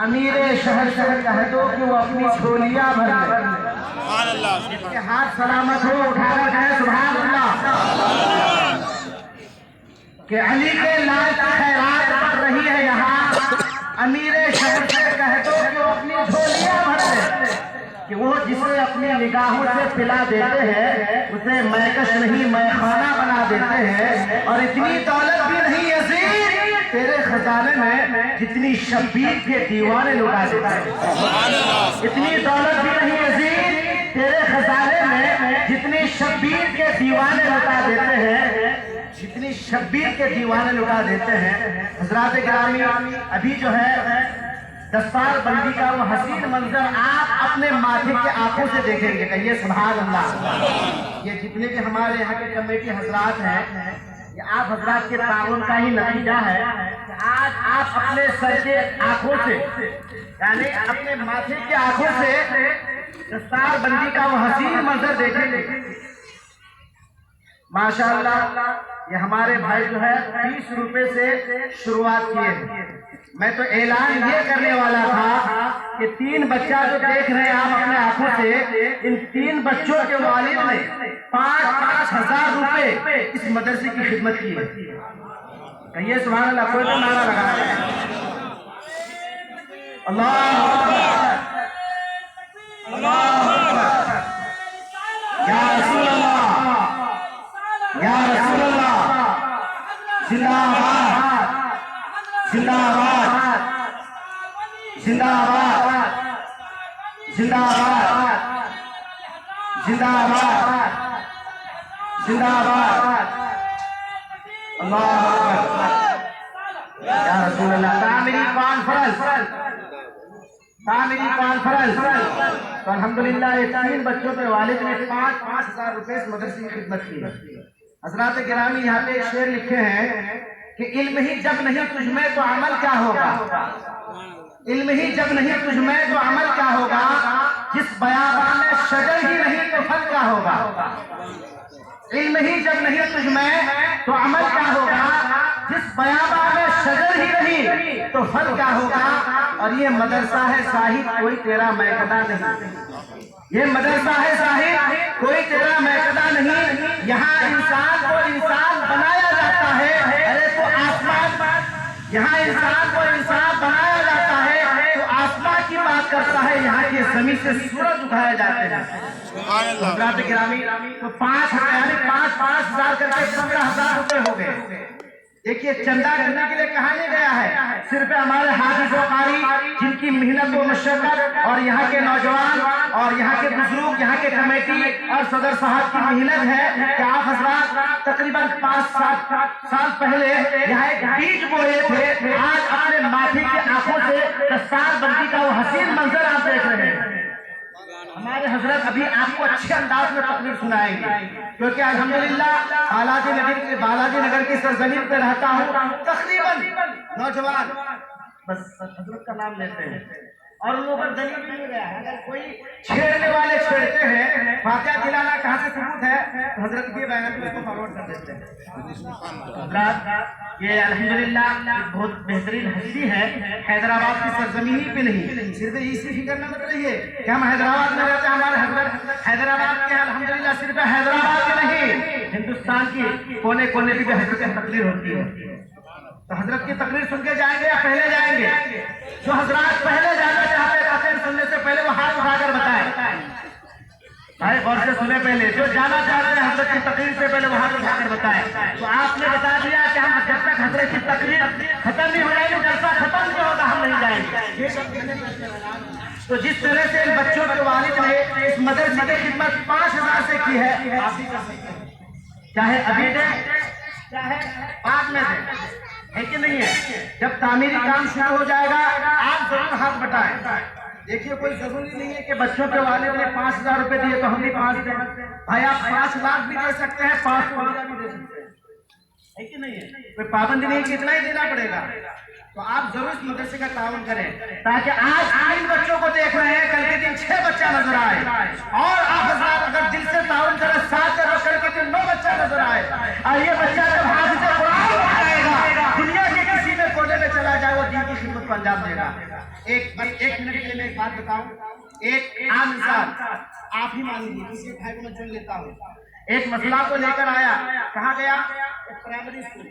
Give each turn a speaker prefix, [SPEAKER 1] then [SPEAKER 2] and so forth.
[SPEAKER 1] امیر شہر سے کہہ دو کہ وہ اپنی جھولیاں بھر لے.
[SPEAKER 2] سبحان اللہ.
[SPEAKER 1] جس کے ہاتھ سلامت ہو اٹھا کر کہے سبحان اللہ. کہ علی کے لال کی خیرات پڑ رہی ہے یہاں. امیر شہر سے کہہ دو کہ وہ اپنی جھولیاں بھر لے. کہ وہ جسے اپنی نگاہوں سے پلا دیتے ہیں اسے میکش نہیں میخانہ بنا دیتے ہیں. اور اتنی دولت بھی نہیں یزید تیرے خزانے میں جتنی شبیر کے دیوانے لٹا دیتے ہیں. اتنی دولت بھی نہیں یزید تیرے خزانے میں جتنی شبیر کے دیوانے لٹا دیتے ہیں. جتنی شبیر کے دیوانے لٹا دیتے ہیں. حضرات گرامی ابھی جو ہے دستار بندی کا وہ حسین منظر آپ اپنے ماتھے کے آنکھوں سے دیکھیں گے. کہیے سبحان اللہ. یہ جتنے بھی ہمارے یہاں کے کمیٹی حضرات ہیں یہ آپ حضرات کے تعاون کا ہی نتیجہ ہے کہ آج آپ اپنے سر کے آنکھوں سے یعنی اپنے ماتھے کے آنکھوں سے دستار بندی کا وہ حسین منظر دیکھیں گے. ماشاءاللہ یہ ہمارے بھائی جو ہے 20 روپے سے شروعات کیے ہیں. میں تو اعلان یہ کرنے والا تھا کہ 3 بچہ جو دیکھ رہے ہیں آپ اپنے آنکھوں سے ان 3 بچوں کے والد نے 5-5 ہزار روپے اس مدرسے کی خدمت کی ہے. کہیے سبحان اللہ. کوئی تو نعرہ لگا ہے. اللہ اکبر. یا رسول اللہ یا رسول اللہ. زندہ آباد زندہ آباد زندہ آباد زندہ آباد زندہ آباد زندہ آباد. اللہ اکبر. یا رسول اللہ. تعمیری کانفرنس تو الحمدللہ یہ 3 بچوں کے والد نے 5-5 ہزار روپے اس مدرسے کی خدمت کی. حضرات گرامی یہاں پہ ایک شعر لکھے ہیں کہ علم ہی جب نہیں تجھ میں تو عمل کیا ہوگا. علم ہی جب نہیں تجھ میں تو عمل کیا ہوگا. جس بیابان میں شجر ہی نہیں تو پھل کیا ہوگا. علم ہی جب نہیں تجھ میں تو عمل کیا ہوگا. جس بیابان میں شجر ہی نہیں تو پھل کیا ہوگا. اور یہ مدرسہ ہے صاحب کوئی تیرا میکدہ نہیں. یہ مدرسہ ہے صاحب کوئی تیرا میکدہ نہیں. یہاں انسان کو انسان بنایا جاتا ہے. ارے تو آسمان یہاں انسان کو انسان بنایا جاتا ہے تو آسمان کی بات کرتا ہے. یہاں کے زمین سے سورج اٹھائے جاتے ہیں. حضرات گرامی تو 5 ہزار کر کے 15,000 روپے ہو گئے. دیکھیے چندہ کرنے کے لیے کہاں نہیں گیا ہے. صرف ہمارے حافظ و قاری جن کی محنت و مشقت اور یہاں کے نوجوان اور یہاں کے بزرگ یہاں کے کمیٹی اور صدر صاحب کی محنت ہے کہ آپ حضرات تقریباً 5-7 سال پہلے یہاں ایک بیج بوئے تھے. آج اپنے ماتھے کی آنکھوں سے دستار بندی کا وہ حسین منظر آپ دیکھ رہے ہیں. ہمارے حضرت ابھی آپ کو اچھے انداز میں تقریر سنائیں گے کیونکہ الحمدللہ بالاجی نگر کی سرزمین پہ رہتا ہوں. تقریباً نوجوان بس حضرت کا نام لیتے ہیں اور ان لوگوں پر دلیل بھی نہیں گیا ہے. اگر کوئی چھیڑنے والے چھیڑتے ہیں فاتحہ دلانا کہاں سے ثبوت ہے تو حضرت کی بیان کو فارورڈ کر دیتے ہیں. حضرات یہ الحمدللہ بہت بہترین ہستی ہے. حیدرآباد کی سرزمین ہی پہ نہیں صرف اسی فکر نہ مت رہیے کہ ہم حیدرآباد میں رہتے ہیں. ہمارے حضرت حیدرآباد کے الحمدللہ صرف حیدرآباد میں نہیں ہندوستان کی کونے کونے کی بھی حضرت کی تقریر ہوتی ہے. تو حضرت کی تقریر سن کے جائیں گے یا پہلے جائیں گے. جو حضرات پہلے جانا چاہتے ہیں تقریر سننے سے پہلے وہ ہاتھ اٹھا کر بتائیں. بھائی غور سے سنے پہلے جو جانا چاہتے ہیں حضرت کی تقریر سے پہلے وہ ہاتھ اٹھا کر بتائیں. تو آپ نے بتا دیا کہ ہم جب تک حضرت کی تقریر ختم نہیں ہو جائے گی جلسہ ختم نہیں ہوگا ہم نہیں جائیں گے. تو جس طرح سے ان بچوں کے والد نے اس مدرسے کی خدمت 5,000 سے کی ہے آپ بھی کر سکتے ہیں. چاہے ابھی دیں چاہے بعد میں دیں ہے کہ نہیں ہے. جب تعمیری کام شروع ہو جائے گا آپ ضرور ہاتھ بٹائیں. دیکھیے کوئی ضروری نہیں ہے کہ بچوں کے والد نے 5,000 روپے دیے تو ہم بھی 5 دیں. بھائی آپ 5 لاکھ بھی دے سکتے ہیں 5 کروڑ بھی دے سکتے ہیں ہے کہ نہیں ہے. کوئی پابندی نہیں کہ اتنا ہی دینا پڑے گا. تو آپ ضرور اس مدرسے کا تعاون کریں تاکہ آج 3 بچوں کو دیکھ رہے ہیں کل کے دن 6 بچہ نظر آئے. اور آپ حضرات اگر دل سے تعاون کریں 7 جگہ کل کے دن 9 بچہ نظر آئے. اور یہ بچہ جب حافظ قرآن آئے گا دنیا کے کسی میں کونے میں چلا جائے وہ دین کی خدمت خدمت کو انجام دے گا. ایک منٹ کے لیے میں ایک بات بتاؤں. ایک عام انسان آپ ہی مان لیجیے کسی ایک بھائی کو میں چن لیتا ہوں, ایک مسئلہ کو لے کر آیا, کہاں گیا؟ ایک پرائمری اسکول.